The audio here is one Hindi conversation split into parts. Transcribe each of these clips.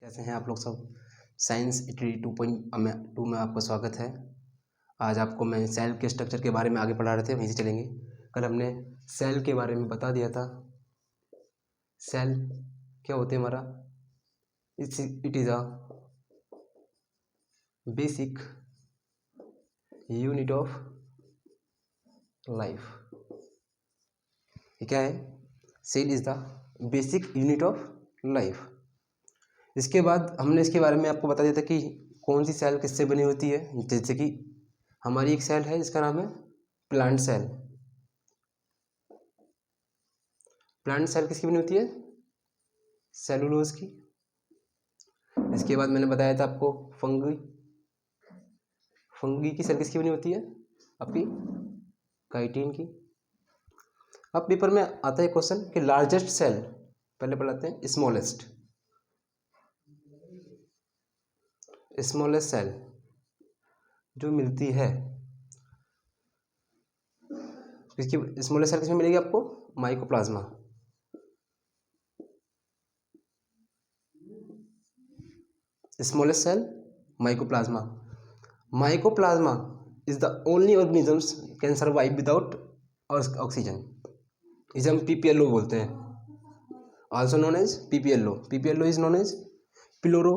कैसे हैं आप लोग सब। साइंस इटली 2.2 में आपका स्वागत है। आज आपको मैं सेल के स्ट्रक्चर के बारे में आगे पढ़ा रहे थे, वहीं से चलेंगे। कल हमने सेल के बारे में बता दिया था। सेल क्या होते हैं हमारा, it is a basic unit of life. ये क्या है? Cell is the basic unit of life. इसके बाद हमने इसके बारे में आपको बता दिया था कि कौन सी सेल किससे बनी होती है। जैसे कि हमारी एक सेल है जिसका नाम है प्लांट सेल। प्लांट सेल किसकी बनी होती है? सेलुलोज की। इसके बाद मैंने बताया था आपको फंगी। फंगी की सेल किसकी बनी होती है? आपकी काइटिन की। अब पेपर में आता है क्वेश्चन कि लार्जेस्ट सेल, पहले पढ़ाते हैं स्मॉलेस्ट। स्मॉलेस्ट सेल जो मिलती है इसकी स्मॉलेस्ट सेल किसमें मिलेगी आपको? Mycoplasma. Smallest cell mycoplasma. Mycoplasma is the only organisms can survive without oxygen. इसे हम पीपीएलओ बोलते हैं, also known as PPLO. PPLO is known as pleuro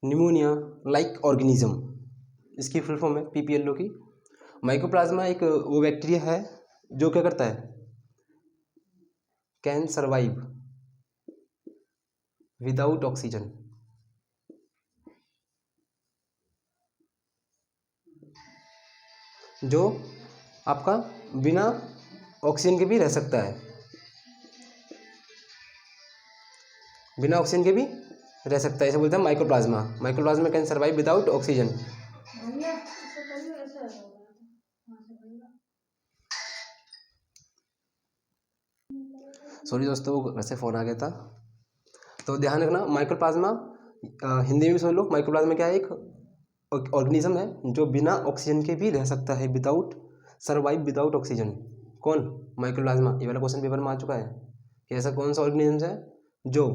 pneumonia like organism. इसकी फुल फॉर्म है पीपीएलओ की। माइकोप्लाज्मा एक वो बैक्टीरिया है जो क्या करता है? Can survive without oxygen. जो आपका बिना ऑक्सीजन के भी रह सकता है, बिना ऑक्सीजन के भी रह सकता है। इसे बोलते हैं mycoplasma. Mycoplasma can survive without oxygen. Sorry दोस्तों, घर से फ़ोन आ गया था। तो ध्यान रखना, माइकोप्लाज्मा हिंदी में भी समझ लो। माइकोप्लाज्मा क्या है? एक ऑर्गेनिज्म है जो बिना ऑक्सीजन के भी रह सकता है, विदाउट सर्वाइव विदाउट ऑक्सीजन। कौन? माइकोप्लाज्मा। ये वाला क्वेश्चन पेपर में आ चुका है कि ऐसा कौन सा ऑर्गेनिज्म है जो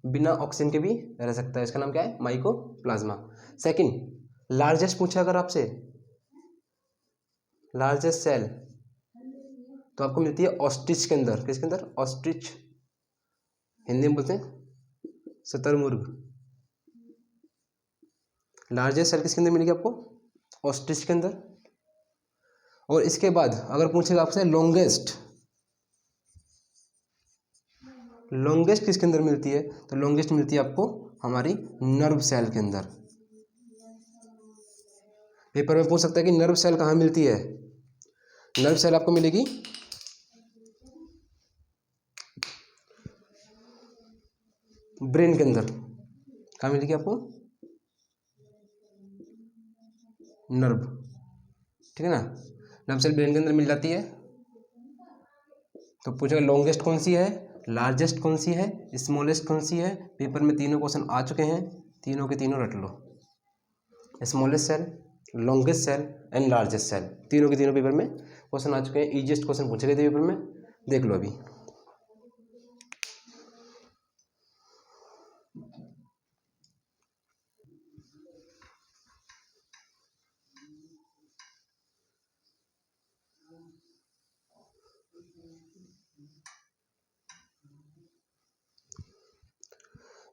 बिना ऑक्सीजन के भी रह सकता है। इसका नाम क्या है? माइकोप्लाज्मा। सेकंड, लार्जेस्ट पूछा अगर आपसे, लार्जेस्ट सेल तो आपको मिलती है ऑस्ट्रिच के अंदर। किसके अंदर? ऑस्ट्रिच। हिंदी में बोलते हैं शुतुरमुर्ग। लार्जेस्ट सेल किसके अंदर मिलेगी आपको? ऑस्ट्रिच के अंदर। और इसके बाद अगर पूछेगा आपसे लॉन्गेस्ट, लॉन्गेस्ट किसके अंदर मिलती है? तो लॉन्गेस्ट मिलती है आपको हमारी नर्व सेल के अंदर। पेपर में पूछ सकता है कि नर्व सेल कहाँ मिलती है। नर्व सेल आपको मिलेगी ब्रेन के अंदर। कहाँ मिलेगी आपको? नर्व, ठीक है ना। नर्व सेल ब्रेन के अंदर मिल जाती है। तो पूछेगा लॉन्गेस्ट कौन सी है, लार्जेस्ट कौन सी है, स्मॉलेस्ट कौन सी है। पेपर में तीनों क्वेश्चन आ चुके हैं, तीनों के तीनों रट लो। Smallest cell, longest cell and largest cell, तीनों के तीनों पेपर में क्वेश्चन आ चुके हैं। ईजीएस्ट क्वेश्चन पूछे गए थे पेपर में, देख लो अभी।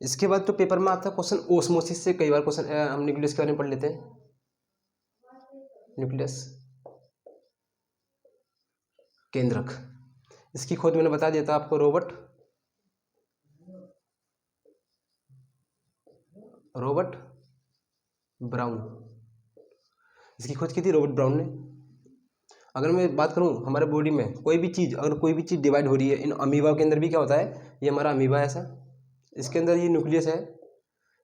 इसके बाद तो पेपर में आता है क्वेश्चन ओस्मोसिस से। कई बार क्वेश्चन हम न्यूक्लियस के बारे में पढ़ लेते हैं। न्यूक्लियस केंद्रक, इसकी खोज मैंने बता दिया था आपको, रॉबर्ट ब्राउन। इसकी खोज की थी रॉबर्ट ब्राउन ने। अगर मैं बात करूं हमारे बॉडी में कोई भी चीज़, अगर कोई भी चीज़ डिवाइड हो रही है, इन अमीबा के अंदर भी क्या होता है? ये हमारा अमीबा है ऐसा, इसके अंदर ये न्यूक्लियस है।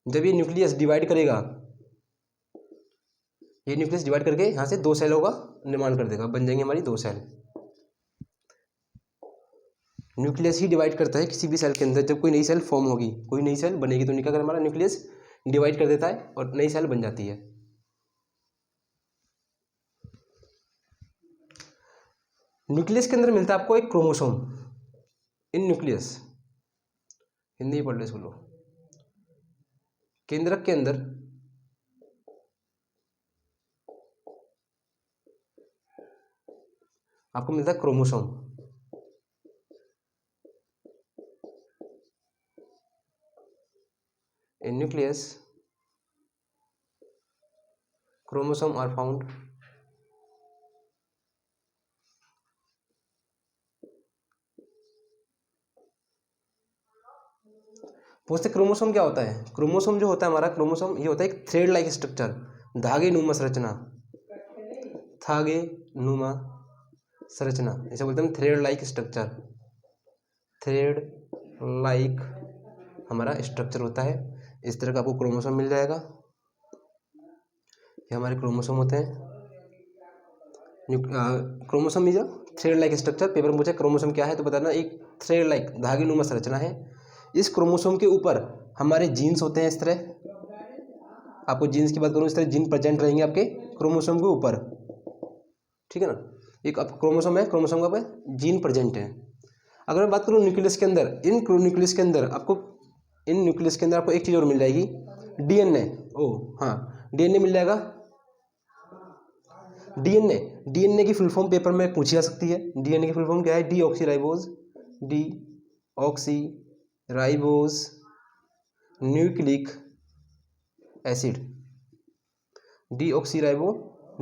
जब ये न्यूक्लियस डिवाइड करेगा, ये न्यूक्लियस डिवाइड करके यहाँ से दो सेलों का निर्माण कर देगा, बन जाएंगे हमारी दो सेल। न्यूक्लियस ही डिवाइड करता है किसी भी सेल के अंदर। जब कोई नई सेल फॉर्म होगी, कोई नई सेल बनेगी, तो क्या कर हमारा न्यूक्लियस डिवाइड कर देता है और नई सेल बन जाती है। न्यूक्लियस के अंदर मिलता है आपको एक क्रोमोसोम। इन न्यूक्लियस, हिंदी पढ़ लो इसको लो। केंद्रक के अंदर आपको मिलता है chromosome. In nucleus chromosome are found पूछते क्रोमोसोम क्या होता है। क्रोमोसोम जो होता है हमारा, क्रोमोसोम ये होता है एक थ्रेड लाइक स्ट्रक्चर, धागे नुमा संरचना, धागे नुमा संरचना, इसे बोलते हैं thread like structure. Thread like हमारा स्ट्रक्चर होता है। इस तरह का आपको क्रोमोसोम मिल जाएगा। ये हमारे क्रोमोसोम होते हैं। Chromosome is thread like structure. Paper में पूछा क्रोमोसोम क्या है तो बताना एक थ्रेड लाइक धागे नुमा संरचना है। इस क्रोमोसोम के ऊपर हमारे जीन्स होते हैं। इस तरह आपको जीन्स की बात करूँ, इस तरह जीन प्रेजेंट रहेंगे आपके क्रोमोसोम के ऊपर, ठीक है ना। एक आप क्रोमोसोम है, क्रोमोसोम का जीन प्रेजेंट है। अगर मैं बात करूँ न्यूक्लियस के अंदर, न्यूक्लियस के अंदर आपको एक चीज़ और मिल जाएगी, डीएनए। हाँ, डीएनए मिल जाएगा। डीएनए की फुल फॉर्म पेपर में पूछी जा सकती है। डीएनए की फुल फॉर्म क्या है? Deoxyribose, deoxyribose nucleic acid, deoxyribo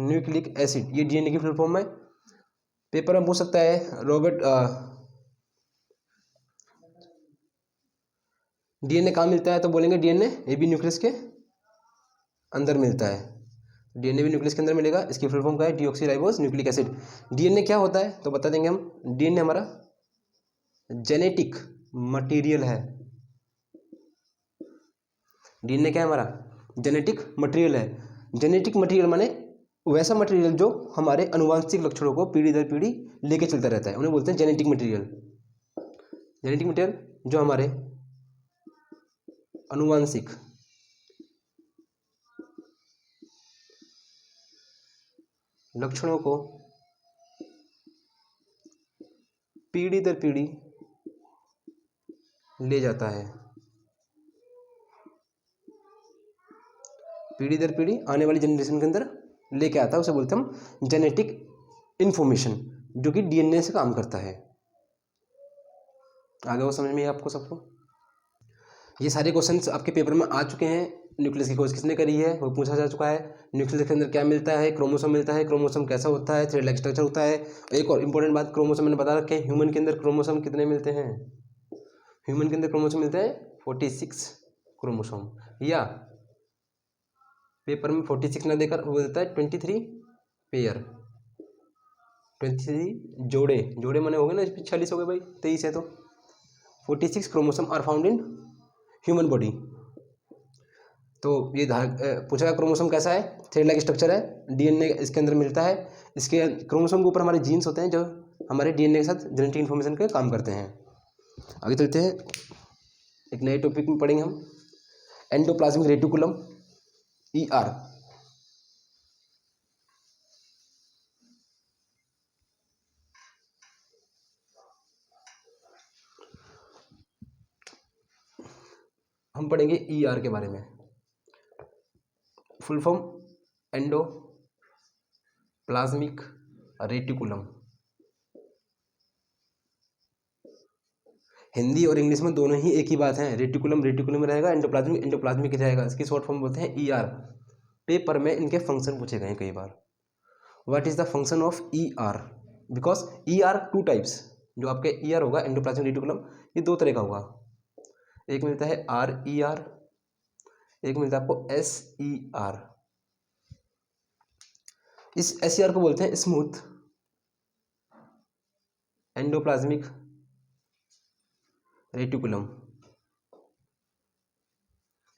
nucleic acid, ये डीएनए की फुल फॉर्म है। पेपर में पूछ सकता है डीएनए कहाँ मिलता है तो बोलेंगे डीएनए ये भी न्यूक्लियस के अंदर मिलता है। डीएनए भी न्यूक्लियस के अंदर मिलेगा। इसकी फुल फॉर्म क्या है? Deoxyribose nucleic acid. डीएनए क्या होता है तो बता देंगे हम। डीएनए हमारा जेनेटिक मटेरियल है। डीएनए क्या है? हमारा जेनेटिक मटेरियल है। जेनेटिक मटेरियल माने वैसा मटेरियल जो हमारे अनुवांशिक लक्षणों को पीढ़ी दर पीढ़ी लेके चलता रहता है, उन्हें बोलते हैं जेनेटिक मटेरियल। जेनेटिक मटेरियल जो हमारे अनुवांशिक लक्षणों को पीढ़ी दर पीढ़ी ले जाता है, पीढ़ी दर पीढ़ी आने वाली जनरेशन के अंदर लेके आता है, उसे बोलते हैं हम जेनेटिक इंफॉर्मेशन, जो कि डीएनए से काम करता है। आगे वो समझ में आपको सबको? ये सारे क्वेश्चंस आपके पेपर में आ चुके हैं। न्यूक्लियस की खोज किसने करी है वो पूछा जा चुका है। न्यूक्लियस के अंदर क्या मिलता है? क्रोमोसोम मिलता है। क्रोमोसोम कैसा होता है? थ्रेड लाइक स्ट्रक्चर होता है। एक और इंपॉर्टेंट बात, क्रोमोसोम मैंने बता रखे हैं। ह्यूमन के अंदर क्रोमोसोम कितने मिलते हैं? ह्यूमन के अंदर क्रोमोसोम मिलते हैं 46 क्रोमोसोम, या पेपर में 46 ना देकर वो देता है 23 पेयर, 23 जोड़े। जोड़े माने हो गए ना, 46 हो गए भाई, 23 है तो 46 chromosome are found in human body. तो ये पूछा गया क्रोमोसोम कैसा है? थ्रेड लाइक स्ट्रक्चर है। डीएनए इसके अंदर मिलता है। इसके क्रोमोसोम के ऊपर हमारे जीन्स होते हैं जो हमारे डीएनए के साथ जेनेटिक इन्फॉर्मेशन के काम करते हैं। आगे चलते हैं, एक नए टॉपिक में पढ़ेंगे हम एंडोप्लाज्मिक रेटिकुलम, ER। हम पढ़ेंगे ER के बारे में। Full form endoplasmic reticulum. Hindi और इंग्लिश में दोनों ही एक ही बात है। रेटिकुलम रेटिकुलम रहेगा, एंडोप्लाज्मिक एंडोप्लाज्मिक रहेगा। इसकी शॉर्ट फॉर्म बोलते हैं ER। पेपर में इनके फंक्शन पूछे गए हैं कई बार। What is the function of ER? Because ER two types, जो आपके ER होगा एंडोप्लाज्मिक रेटिकुलम, ये दो तरह का होगा। एक मिलता है RER, एक मिलता है आपको SER। इस SER को बोलते हैं स्मूथ एंडोप्लाज्मिक रेटिकुलम,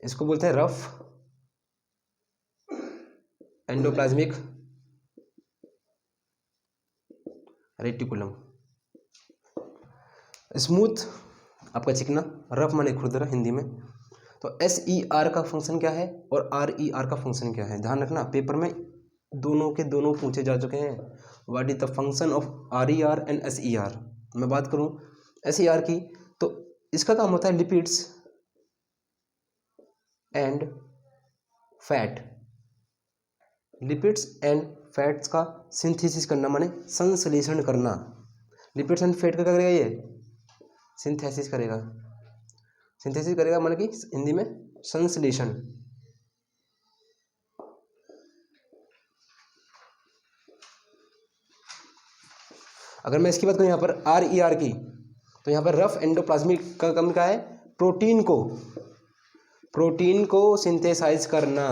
इसको बोलते हैं रफ एंडोप्लाज्मिक रेटिकुलम। स्मूथ आपका चिकना, रफ माने खुरदरा हिंदी में। तो SER का फंक्शन क्या है और RER का फंक्शन क्या है? ध्यान रखना, पेपर में दोनों के दोनों पूछे जा चुके हैं। What is the function of RER and SER? मैं बात करूं SER की, तो इसका काम होता है lipids and fat, lipids and fats का सिंथेसिस करना माने संश्लेषण करना। लिपिड्स एंड फैट का क्या करेगा ये? सिंथेसिस करेगा। सिंथेसिस करेगा माने कि हिंदी में संश्लेषण। अगर मैं इसकी बात करूँ यहाँ पर RER की, तो यहाँ पर रफ एंडोप्लाज्मिक का कम क्या है? प्रोटीन को सिंथेसाइज करना।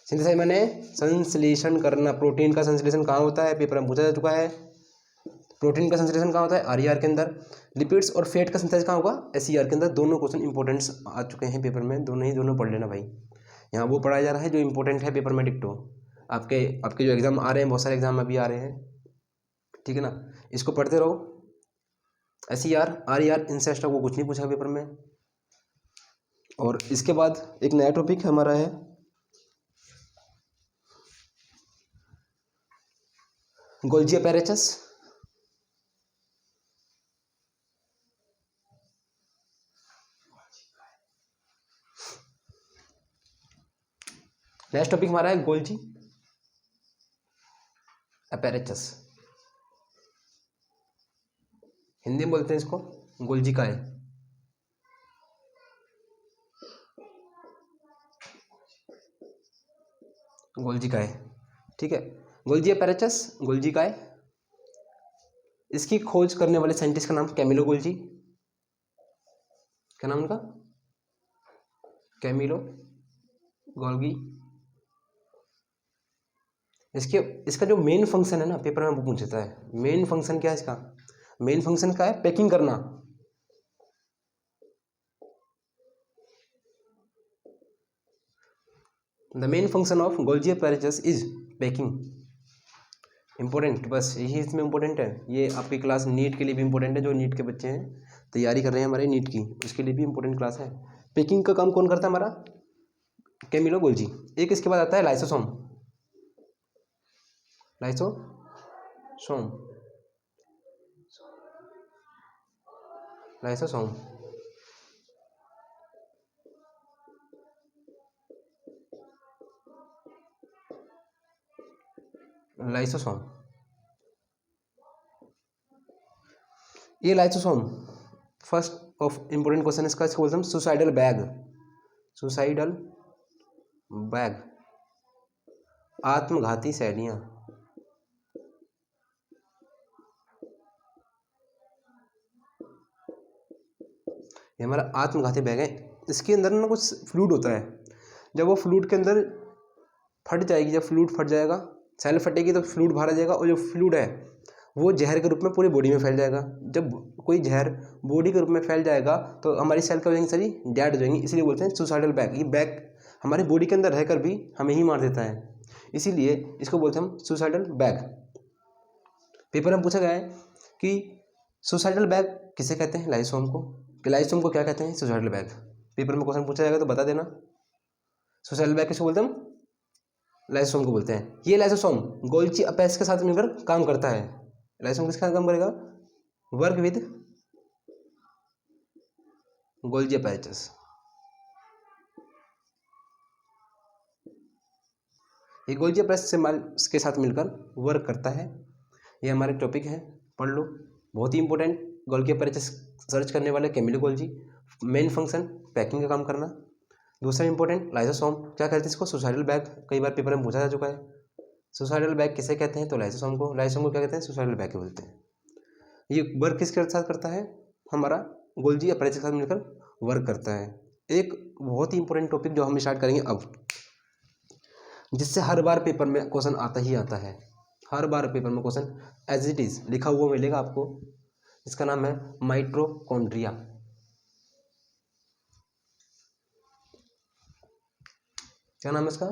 सिंथेसाइज माने संश्लेषण करना। प्रोटीन का संश्लेषण कहाँ होता है? पेपर में पूछा जा चुका है। प्रोटीन का संश्लेषण कहाँ होता है? RER के अंदर। लिपिड्स और फैट का संश्लेषण कहाँ होगा? SER के अंदर। दोनों क्वेश्चन इंपॉर्टेंट आ चुके हैं पेपर में, दोनों पढ़ लेना भाई। यहाँ वो पढ़ाया जा रहा है जो इंपॉर्टेंट है पेपर में डिक्टो। आपके जो एग्जाम आ रहे हैं, बहुत सारे एग्जाम अभी आ रहे हैं, ठीक है ना, इसको पढ़ते रहो। SER RER इनसे एक्स्ट्रा वो कुछ नहीं पूछा पेपर में। और इसके बाद एक नया टॉपिक हमारा है गोल्जी अपैरेचस। नेक्स्ट टॉपिक हमारा है गोल्जी अपैरेचस। हिंदी में बोलते हैं इसको गोल्जी काय। गोल्जी काय, ठीक है। गोल्जी अपैरेचस, गोल्जी काय, इसकी खोज करने वाले साइंटिस्ट का नाम कैमिलो गोल्जी। क्या नाम उनका? Camillo Golgi. इसका जो मेन फंक्शन है ना, पेपर में वो पूछता है। मेन फंक्शन क्या है इसका? मेन फंक्शन क्या है? पैकिंग करना। The main function of Golgi apparatus is packing. Important, बस यही इसमें इंपॉर्टेंट है। ये आपकी क्लास नीट के लिए भी इंपॉर्टेंट है। जो नीट के बच्चे हैं, तैयारी कर रहे हैं हमारे नीट की, उसके लिए भी इंपॉर्टेंट क्लास है। पैकिंग का काम कौन करता है? हमारा कैमिलो गोल्जी। एक इसके बाद आता है लाइसोसोम। लाइसोसोम लाइसोसोम लाइसोसोम ये lysosome first of important question इसको बोलते हैं सुसाइडल बैग। सुसाइडल बैग, आत्मघाती शैलियाँ। ये हमारा आत्मघाती बैग है। इसके अंदर ना कुछ फ्लूइड होता है। जब वो फ्लूइड के अंदर फट जाएगी, जब फ्लूइड फट जाएगा, सेल फटेगी तो फ्लूइड बाहर आ जाएगा, और जो फ्लूइड है वो जहर के रूप में पूरी बॉडी में फैल जाएगा। जब कोई जहर बॉडी के रूप में फैल जाएगा तो हमारी सेल क्या हो जाएंगी? सारी डेड हो जाएंगी। इसलिए बोलते हैं सुसाइडल बैग। ये बैग हमारी बॉडी के अंदर रहकर भी हमें ही मार देता है, इसीलिए इसको बोलते हैं हम सुसाइडल बैग। पेपर में पूछा गया है कि सुसाइडल बैग किसे कहते हैं? लाइसोम को। कि लाइसोम को क्या कहते हैं? Suicidal bag. पेपर में क्वेश्चन पूछा जाएगा तो बता देना। सुसाइडल बैग किसको बोलते हैं? लाइसोम को बोलते हैं। ये लाइसोसोम गोल्जी अपैरेचस के साथ मिलकर काम करता है। लाइसोम किसका काम करेगा? Work with Golgi apparatus. ये गोल्जी अपैरेचस के साथ मिलकर वर्क करता है। ये हमारे टॉपिक है, पढ़ लो, बहुत ही इंपॉर्टेंट। गोल्जी अपैरेचस सर्च करने वाले Camillo Golgi. Main function packing का काम करना। दूसरा इंपॉर्टेंट लाइसोसोम, क्या कहते हैं इसको? Suicidal bag. कई बार पेपर में पूछा जा चुका है। सुसाइडल बैग किसे कहते हैं? तो लाइसोसोम को। लाइसोसोम को क्या कहते हैं? सुसाइडल बैग के बोलते हैं। ये वर्क किसके साथ करता है? हमारा गोल्जी अपैरेचस के साथ मिलकर वर्क करता है। एक बहुत ही इंपॉर्टेंट टॉपिक जो हम स्टार्ट करेंगे अब, जिससे हर बार पेपर में क्वेश्चन आता ही आता है। हर बार पेपर में क्वेश्चन एज इट इज लिखा हुआ मिलेगा आपको। इसका नाम है माइटोकॉन्ड्रिया। क्या नाम है इसका?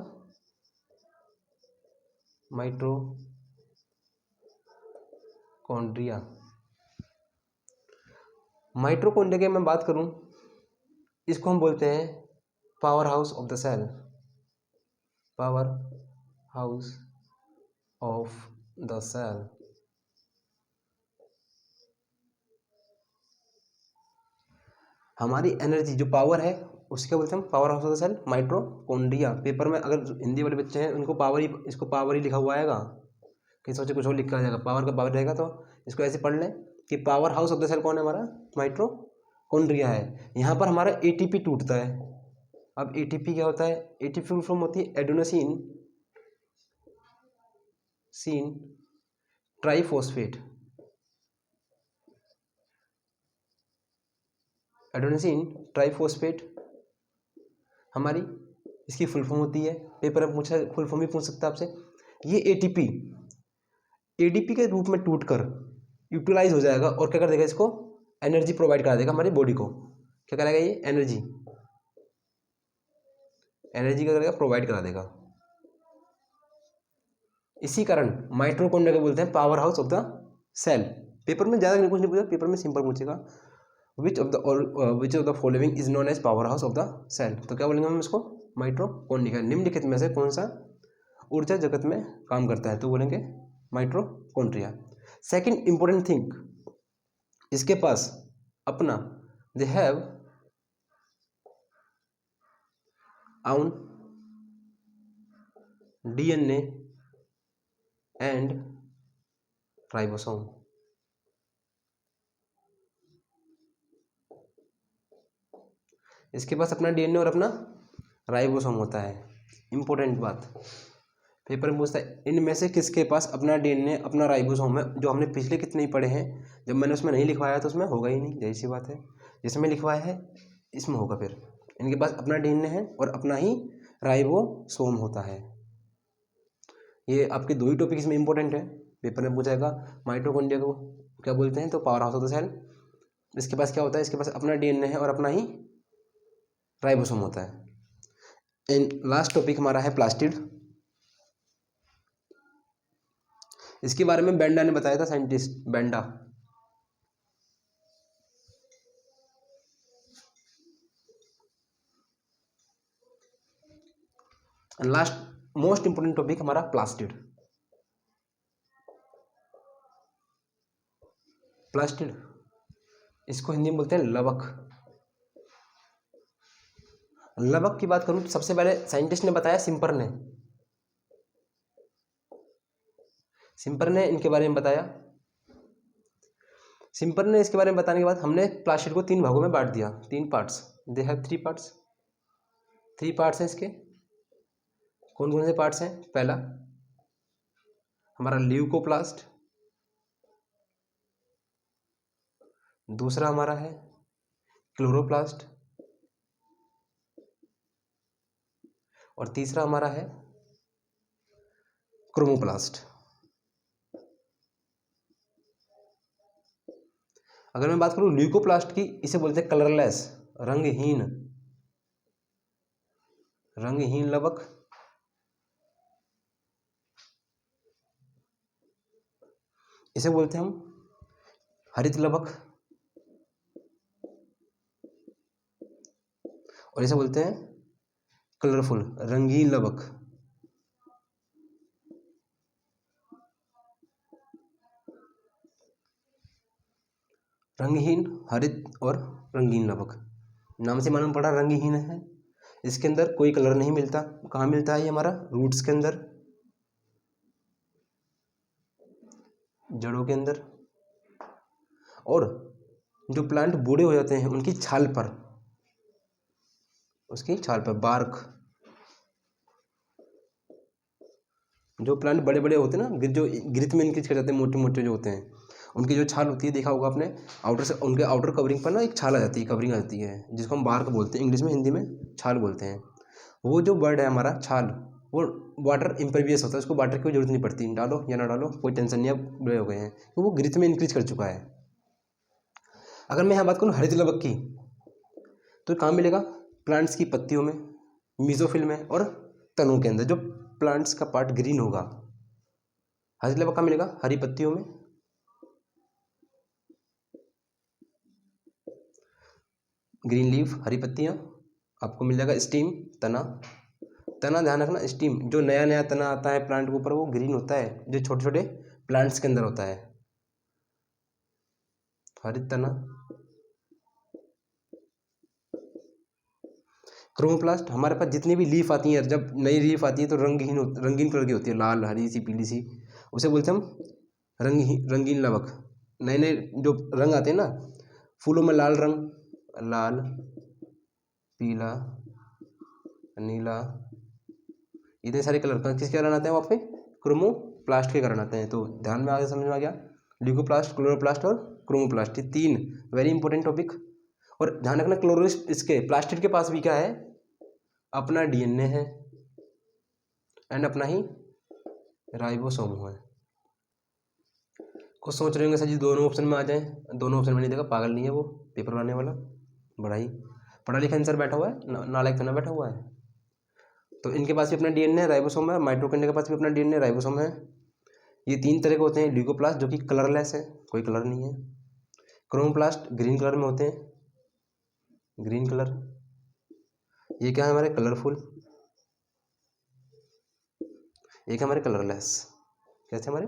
माइटोकॉन्ड्रिया। माइटोकॉन्ड्रिया की मैं बात करूं, इसको हम बोलते हैं power house of the cell. Power house of the cell. हमारी एनर्जी जो पावर है उसके क्या बोलते हैं हम, power house of the cell mitochondria. Paper में अगर हिंदी वाले बच्चे हैं उनको पावर ही, इसको पावर ही लिखा हुआ आएगा, कि सोचे कुछ और लिखा जाएगा, पावर का पावर रहेगा, तो इसको ऐसे पढ़ लें कि power house of the cell कौन है हमारा, माइटोकॉन्ड्रिया है। यहाँ पर हमारा एटीपी टूटता है। अब एटीपी क्या होता है, एटीपी फुल फॉर्म होती है एडेनोसिन ट्राइफॉस्फेट। एडेनोसिन ट्राइफॉस्फेट हमारी इसकी फुल फॉर्म होती है। पेपर में पूछा, फुल फॉर्म भी पूछ सकता है आपसे। ये एटीपी एडीपी के रूप में टूटकर यूटिलाइज हो जाएगा और क्या कर देगा, इसको एनर्जी प्रोवाइड करा देगा हमारी बॉडी को। क्या करेगा ये, एनर्जी क्या करेगा, प्रोवाइड करा देगा। इसी कारण माइटोकॉन्ड्रिया को बोलते हैं power house of the cell. Paper में ज़्यादा कुछ नहीं पूछा, पेपर में सिंपल पूछेगा which of the following is known as power house of the cell. तो क्या बोलेंगे हम इसको, माइटोकॉन्ड्रिया। निम्नलिखित में से कौन सा ऊर्जा जगत में काम करता है, तो बोलेंगे माइटोकॉन्ड्रिया। सेकंड इंपॉर्टेंट थिंग, इसके पास अपना they have own DNA and ribosome. इसके पास अपना डीएनए और अपना राइबोसोम होता है। इंपॉर्टेंट बात, पेपर में पूछता है इनमें से किसके पास अपना डीएनए अपना राइबोसोम है। जो हमने पिछले कितने ही पढ़े हैं, जब मैंने उसमें नहीं लिखवाया तो उसमें होगा ही नहीं, यही सी बात है। जिसमें लिखवाया है इसमें होगा। फिर इनके पास अपना डीएनए है और अपना ही राइबोसोम होता है। ये आपके दो ही टॉपिक इसमें इंपॉर्टेंट है, पेपर में पूछाएगा। माइटोकॉन्ड्रिया को क्या बोलते हैं, तो power house of the cell. इसके पास क्या होता है, इसके पास अपना डीएनए है और अपना ही राइबोसोम होता है। एंड लास्ट टॉपिक हमारा है प्लास्टिड। इसके बारे में बेंडा ने बताया था, scientist Benda. Last most important topic हमारा प्लास्टिड। प्लास्टिड इसको हिंदी में बोलते हैं लवक। लवक की बात करूं तो सबसे पहले साइंटिस्ट ने बताया सिम्पर ने। सिम्पर ने इनके बारे में बताया। सिम्पर ने इसके बारे में बताने के बाद हमने प्लास्टिड को 3 भागों में बांट दिया, 3 parts. They have 3 parts. 3 parts हैं इसके। कौन कौन से पार्ट्स हैं, पहला हमारा ल्यूकोप्लास्ट, दूसरा हमारा है क्लोरोप्लास्ट, और तीसरा हमारा है क्रोमोप्लास्ट। अगर मैं बात करूं ल्यूकोप्लास्ट की, इसे बोलते हैं कलरलेस, रंगहीन लवक। इसे बोलते हैं हम हरित लवक, और इसे बोलते हैं कलरफुल, रंगीन लवक। रंगहीन, हरित और रंगीन लवक। नाम से मालूम पड़ा रंगहीन है। इसके अंदर कोई कलर नहीं मिलता। कहाँ मिलता है ये हमारा, रूट्स के अंदर, जड़ों के अंदर, और जो प्लांट बूढ़े हो जाते हैं उनकी छाल पर, उसकी छाल पर बार्क। जो प्लांट बड़े बड़े होते हैं ना, जो गिरत में इंक्रीज कर जाते हैं, मोटे मोटे जो होते हैं, उनकी जो छाल होती है, देखा होगा आपने, आउटर से उनके आउटर कवरिंग पर ना एक छाल आ जाती है, कवरिंग आ जाती है, जिसको हम बार्क बोलते हैं, इंग्लिश में, हिंदी में छाल बोलते हैं। वो जो बर्ड है हमारा छाल, वो वाटर इम्परवियस होता है, उसको वाटर की जरूरत नहीं पड़ती, डालो या ना डालो कोई टेंशन नहीं, अब बड़े हो गए हैं, तो वो गिरत में इंक्रीज कर चुका है। अगर मैं यहाँ बात करूँ हरित लवक की, तो कहाँ मिलेगा, प्लांट्स की पत्तियों में, मीजोफिल में, और तनों के अंदर, जो प्लांट्स का पार्ट ग्रीन होगा। हरित लवक कहाँ मिलेगा, हरी पत्तियों में, ग्रीन लीफ, हरी पत्तियाँ। आपको मिल जाएगा स्टीम, तना। तना ध्यान रखना, स्टीम जो नया नया तना आता है प्लांट के ऊपर, वो ग्रीन होता है, जो छोटे छोटे प्लांट्स के अंदर होता है। हरित तना। क्रोमोप्लास्ट हमारे पास जितनी भी लीफ आती हैं, जब नई लीफ आती है तो रंगीन कलर की होती है, लाल, हरी सी, पीली सी, उसे बोलते हैं हम रंगीन लावक। नए नए जो रंग आते हैं ना फूलों में, लाल रंग, लाल, पीला, नीला, इतने सारे कलर का किसके कारण आते हैं वहाँ पे? क्रोमोप्लास्ट के कारण आते हैं। तो ध्यान में आगे समझ में आ गया, ल्यूकोप्लास्ट, क्लोरोप्लास्ट और क्रोमोप्लास्ट, ये 3 वेरी इंपॉर्टेंट टॉपिक। और ध्यान रखना क्लोरोप्लास्ट, इसके प्लास्टिड के पास भी क्या है? अपना डीएनए है एंड अपना ही राइबोसोम है। कुछ सोच रहे होंगे सर जी दोनों ऑप्शन में आ जाए, दोनों ऑप्शन में नहीं देगा, पागल नहीं है वो पेपर बनाने वाला, बड़ा ही पढ़ा लिखा आंसर बैठा हुआ है, नालायक तो ना बैठा हुआ है। तो इनके पास भी अपना डीएनए राइबोसोम है, माइटोकॉन्ड्रिया के पास भी अपना डीएनए राइबोसोम है। ये 3 तरह के होते हैं। ल्यूकोप्लास्ट जो कि कलरलेस है, कोई कलर नहीं है। क्रोमोप्लास्ट ग्रीन कलर में होते हैं, ग्रीन कलर। ये क्या है हमारे? कलरफुल। एक है हमारे कलरलेस। कैसे हमारे?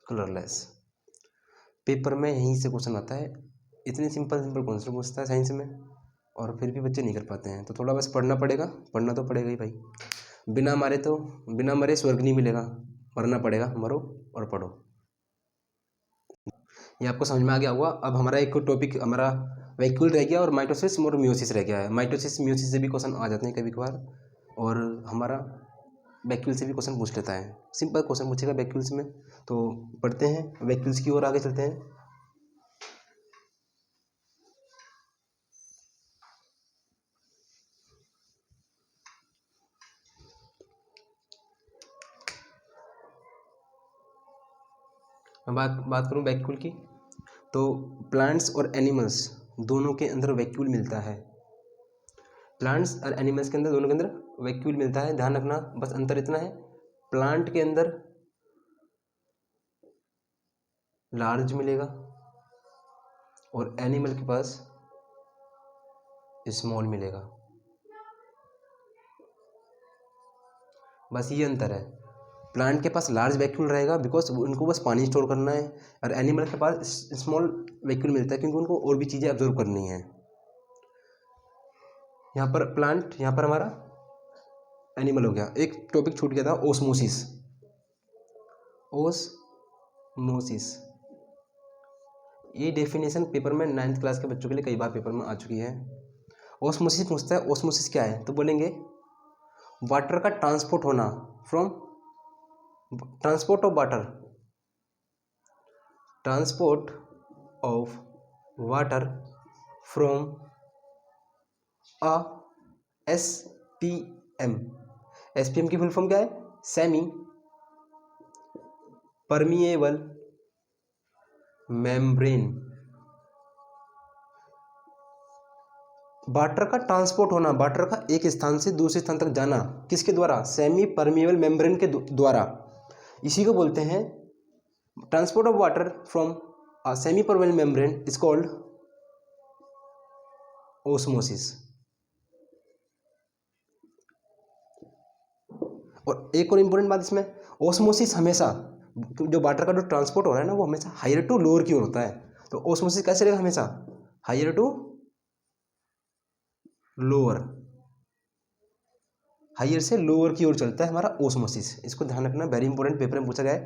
कलरलेस। पेपर में यहीं से क्वेश्चन आता है, इतने सिंपल सिंपल क्वेश्चन पूछता है साइंस में, और फिर भी बच्चे नहीं कर पाते हैं। तो थोड़ा बस पढ़ना पड़ेगा, पढ़ना तो पड़ेगा ही भाई। बिना मरे स्वर्ग नहीं मिलेगा, मरना पड़ेगा, मरो और पढ़ो। ये आपको समझ में आ गया होगा। अब हमारा एक टॉपिक हमारा वैक्यूल रह गया और माइटोसिस और मियोसिस रह गया है। माइटोसिस मियोसिस से भी क्वेश्चन आ जाते हैं कभी कभार, और हमारा वैक्यूल से भी क्वेश्चन पूछ लेता है, सिंपल क्वेश्चन पूछेगा वैक्यूल्स में। तो पढ़ते हैं वैक्यूल्स की ओर, आगे चलते हैं। मैं बात करूं वैक्यूल की, तो प्लांट्स और एनिमल्स दोनों के अंदर वैक्यूल मिलता है। प्लांट्स और एनिमल्स के अंदर, दोनों के अंदर वैक्यूल मिलता है। ध्यान रखना, बस अंतर इतना है, प्लांट के अंदर लार्ज मिलेगा और एनिमल के पास स्मॉल मिलेगा, बस ये अंतर है। प्लांट के पास लार्ज वैक्यूल रहेगा बिकॉज उनको बस पानी स्टोर करना है, और एनिमल के पास स्मॉल वैक्यूल मिलता है क्योंकि उनको और भी चीज़ें ऑब्जर्व करनी है। यहाँ पर प्लांट, यहाँ पर हमारा एनिमल हो गया। एक टॉपिक छूट गया था, ओस्मोसिस। ओस्मोसिस, ये डेफिनेशन पेपर में 9th क्लास के बच्चों के लिए कई बार पेपर में आ चुकी है। ओस्मोसिस पूछता है, ओस्मोसिस क्या है? तो बोलेंगे वाटर का ट्रांसपोर्ट होना, from transport of water, transport of water from a SPM. SPM की फुल फॉर्म क्या है? Semi permeable membrane. वाटर का ट्रांसपोर्ट होना, वाटर का एक स्थान से दूसरे स्थान तक जाना, किसके द्वारा? सेमी परमिएबल मेम्ब्रेन के द्वारा। इसी को बोलते हैं transport of water from a semi permeable membrane is called osmosis. और एक और इम्पोर्टेंट बात इसमें, ओस्मोसिस हमेशा, जो वाटर का जो ट्रांसपोर्ट हो रहा है ना, वो हमेशा हायर टू लोअर की ओर होता है। तो ओस्मोसिस कैसे रहेगा? हमेशा हायर टू लोअर, हायर से लोअर की ओर चलता है हमारा ओस्मोसिस। इसको ध्यान रखना, वेरी इंपॉर्टेंट, पेपर में पूछा गया है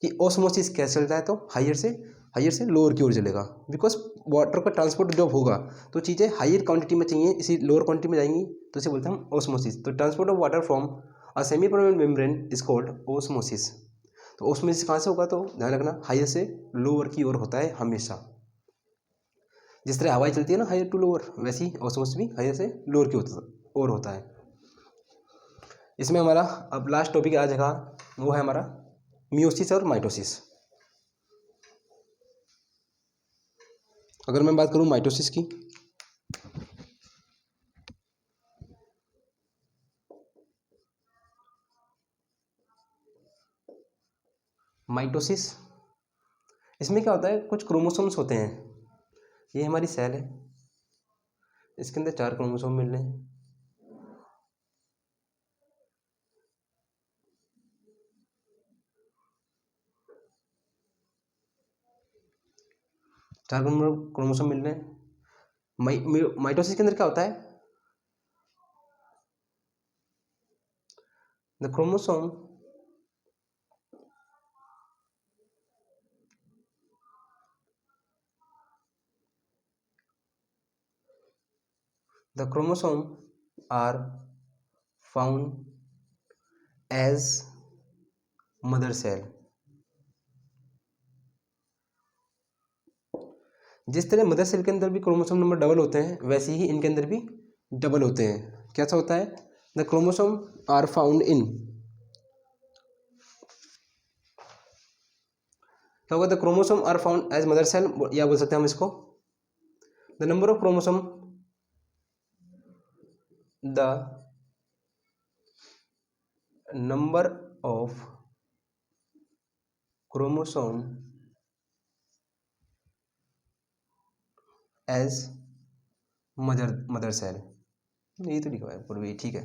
कि ओस्मोसिस कैसे चलता है। तो हायर से लोअर की ओर चलेगा, बिकॉज वाटर का ट्रांसपोर्ट जब होगा तो चीज़ें हायर क्वांटिटी में चाहिए, इसी लोअर क्वांटिटी में जाएंगी, तो इसे बोलते हैं हम ओस्मोसिस। तो transport of water from a semi permeable membrane is called osmosis. तो ओस्मोसिस कहाँ से होगा? तो ध्यान रखना, हायर से लोअर की ओर होता है हमेशा। जिस तरह हवाई चलती है ना हायर टू लोअर, वैसी ऑस्मोसिस भी हायर से लोअर की ओर होता है। इसमें हमारा अब लास्ट टॉपिक आ जाएगा, वो है हमारा मियोसिस और माइटोसिस। अगर मैं बात करूं माइटोसिस की, माइटोसिस, इसमें क्या होता है, कुछ क्रोमोसोम्स होते हैं। ये हमारी सेल है, इसके अंदर 4 क्रोमोसोम मिल रहे हैं। चार क्रोमोसोम मिल रहे हैं। माइटोसिस के अंदर क्या होता है? The chromosome are found as mother cell. जिस तरह मदर सेल के अंदर भी क्रोमोसोम नंबर डबल होते हैं, वैसे ही इनके अंदर भी डबल होते हैं। कैसा होता है? The chromosome are found in, क्या होगा? The chromosome are found as mother cell, या बोल सकते हैं हम इसको the number of chromosome, the number of chromosome as mother cell. ये तो लिखा है पूर्व, ठीक है।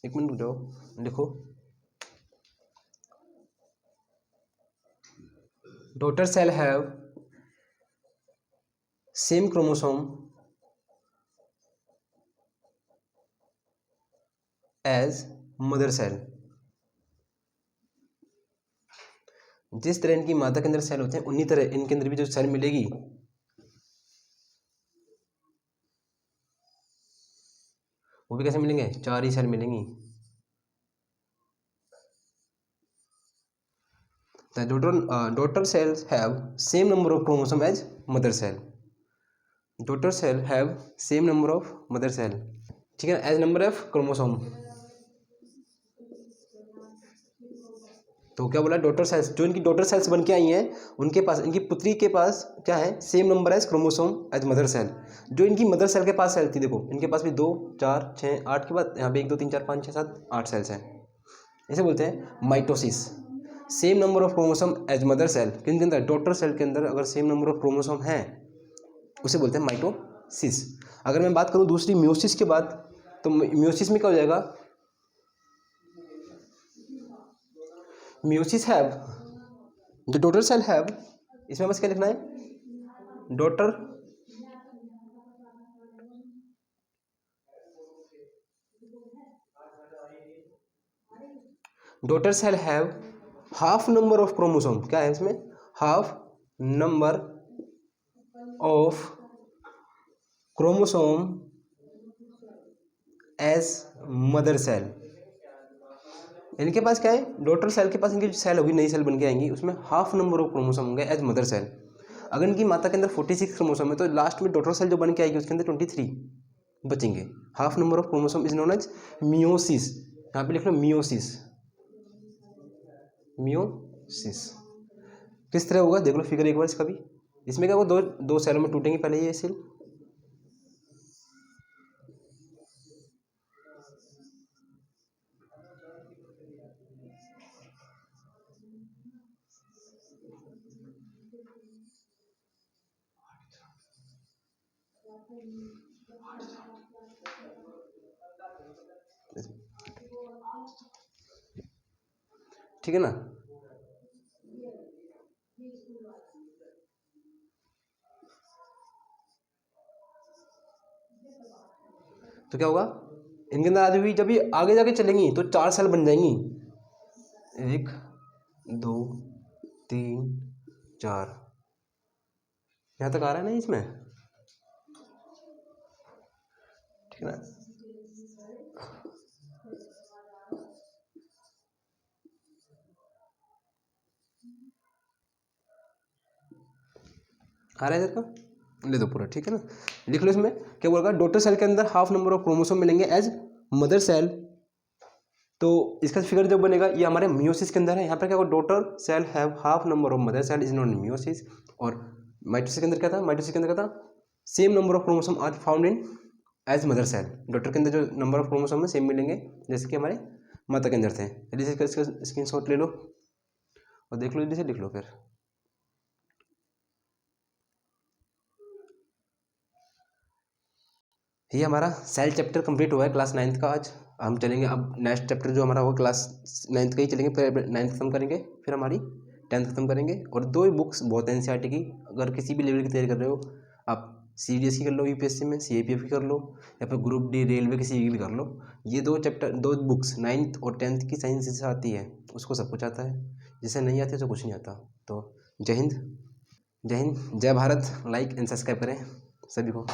एक मिनट रुक जाओ, लिखो। Daughter cell have same chromosome as mother cell. जिस तरह इनकी माता के अंदर सेल होते हैं, उन्हीं तरह इनके अंदर भी जो सेल मिलेगी, वो भी कैसे मिलेंगे? 4 ही सेल मिलेंगी। The daughter cells have same number of chromosome as mother cell. Daughter cell have same number of mother cell, ठीक है, एज नंबर ऑफ क्रोमोसोम। तो क्या बोला? डॉटर सेल्स, जो इनकी डॉटर सेल्स बन के आई हैं, उनके पास, इनकी पुत्री के पास क्या है? Same number as chromosome as mother cell. जो इनकी मदर सेल के पास सेल थी, देखो इनके पास भी 2 4 6 8 के बाद यहाँ पे 1 2 3 4 5 6 7 8 सेल्स हैं। इसे बोलते हैं mitosis. Same number of chromosome as mother cell, किनके अंदर? डॉटर सेल के अंदर अगर सेम नंबर ऑफ क्रोमोसोम है, उसे बोलते हैं माइटोसिस। अगर मैं बात करूँ दूसरी मियोसिस के बाद, तो मियोसिस में क्या हो जाएगा? मियोसिस हैव, जो डॉटर सेल हैव, इसमें बस क्या लिखना है? Daughter daughter cell have half number of chromosome. क्या है इसमें? Half number of chromosome as mother cell. इनके पास क्या है? डॉटर सेल के पास, इनकी जो सेल होगी, नई सेल बन के आएंगी, उसमें हाफ नंबर ऑफ क्रोमोसोम होंगे एज मदर सेल। अगर इनकी माता के अंदर 46 क्रोमोसोम है, तो लास्ट में डॉटर सेल जो बन के आएगी, उसके अंदर 23 बचेंगे। Half number of chromosome is known as meiosis. यहाँ पे लिख लो मियोसिस। मियोसिस किस तरह होगा? देख लो फिगर एक बार इसका भी। इसमें क्या होगा? दो सेलों में टूटेंगे पहले ये सेल, ठीक है ना? तो क्या होगा? इनके अंदर आज भी जब ये आगे जाके चलेंगी, तो 4 सेल बन जाएंगी। 1 2 3 4, यहाँ तक आ रहा है ना इसमें, ठीक है ना? आ रहा है इधर का? ले दो पूरा, ठीक है ना? लिख लो इसमें क्या बोलेगा? डॉटर सेल के अंदर हाफ नंबर ऑफ क्रोमोसोम मिलेंगे एज मदर सेल। तो इसका फिगर जो बनेगा, ये हमारे मियोसिस के अंदर है। यहाँ पर क्या होगा? Daughter cell have half number of mother cell is known meiosis. और माइटोसिस के अंदर क्या था? माइटोसिस के अंदर क्या था? Same number of chromosome are found in as mother cell. Daughter के अंदर जो नंबर ऑफ क्रोमोसोम है, सेम मिलेंगे जैसे कि हमारे माता के अंदर थे। जल्दी से इसका स्क्रीनशॉट ले लो और देख लो, जल्दी से लिख लो फिर। ये हमारा सेल चैप्टर कंप्लीट हुआ है क्लास 9th का। आज हम चलेंगे अब नेक्स्ट चैप्टर जो हमारा होगा क्लास 9th का ही चलेंगे, फिर 9th खत्म करेंगे, फिर हमारी 10th खत्म करेंगे। और 2 ही बुक्स बहुत है एनसीईआरटी की। अगर किसी भी लेवल की तैयारी कर रहे हो आप, सीडीएस की कर लो, यूपीएससी में सीआईपीएफ की कर लो, या फिर ग्रुप डी रेलवे किसी की भी कर लो, ये 2 बुक्स 9th और 10th की साइंस जिसे आती है उसको सब कुछ आता है, जिसे नहीं आती उसे कुछ नहीं आता। तो जय हिंद, जय हिंद, जय भारत। लाइक एंड सब्सक्राइब करें सभी को।